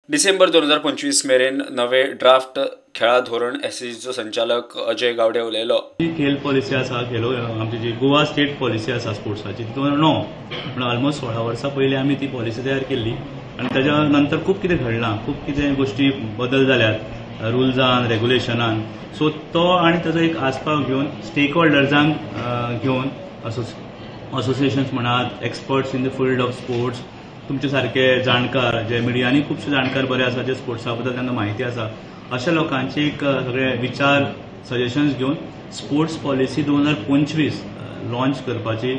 डिसेंबर 2025 मेरेन नवे ड्राफ्ट खेळा धोरण एससीचो संचालक अजय गावडे उलयलो। खेल पॉलिसी आसा, खेलो आमची जी गोवा स्टेट पॉलिसी आसा स्पोर्ट्साची तितून नो पण ऑलमोस्ट 16 वर्सां पयलीं आमी ती पॉलिसी तयार केल्ली आनी ताच्या नंतर खूब कितें घडलां, खूब कितें गोष्टी बदल जाल्यात रुल्सान रेग्युलेशनान। सो तो आनी ताजो एक आस्पाव घेवन स्टेक होल्डर्सांक घेवन असोसिएशन्स म्हणात, experts in the field of sports, तुमचे सारके जाणकार जे मिडियांनी खुबशे जाणकार बरे आसा जे स्पोर्ट्सा बद्दल तांकां म्हायती आसा अशा लोकांचे एक सगळे विचार सजेशन्स घेवन स्पोर्ट्स पॉलिसी 2025 लॉन्च करपाची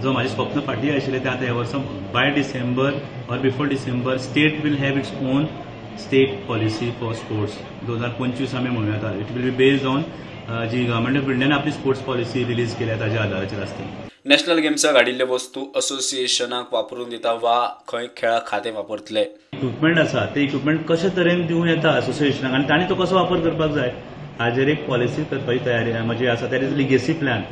जो म्हाजे स्वप्न फाटी आशिल्लें तें आतां ह्या वर्सा by December or before December state will have its own state policy for sports 2025 आमी म्हणूं येता। It will be based on जी गव्हर्मेंट ऑफ इंडियान आपली स्पोर्ट्स पॉलिसी रिलीज केल्या ताच्या आधाराचेर आसतली। नॅशनल गेम्साक हाडिल्ले वस्तू असोसिएशनाक वापरून दिता वा खंय खेळा खातें वापरतले। इक्विपमेंट आसा ते इक्विपमेंट कशे तरेन दिवं येता असोसिएशनाक आनी तांणी तो कसो वापर करपाक जाय हाजेर एक पॉलिसी करपाची तयारी म्हजी आसा। That is legacy plan.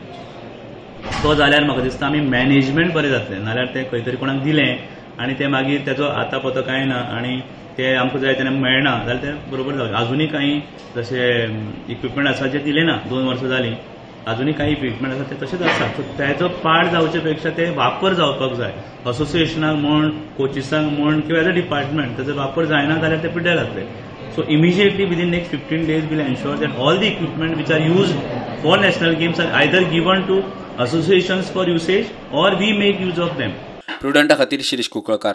तो जाल्यार म्हाका दिसता आमी मॅनेजमेंट बरें जातलें, नाल्यार तें खंय तरी कोणाक दिलें आनी तें मागीर तेजो आता पतो कांय ना आनी ते आमकां जाय तेन्ना मेळना जाल्यार तें बरोबर जावचें। अजुनूय काही जशे इक्विपमेंट आसा जे दिले ना 2 वर्सां जालीं, अजुनूय काही इक्विपमेंट आसा ते तशेंच आसा। सो तेजो पाड जावचे पेक्षा ते वापर जावपाक जाय। असोसिएशनाक म्हण, कोचिसांक म्हण किंवा एज अ डिपार्टमेंट तेजो वापर जायना जाल्यार ते पिड्ड्यार जातले। So immediately within next 15 days we'll ensure that all the equipment which are used for national games are either given to associations for usage or we make use of them. प्रुडंटा खातीर शिरीष कुंकळकार।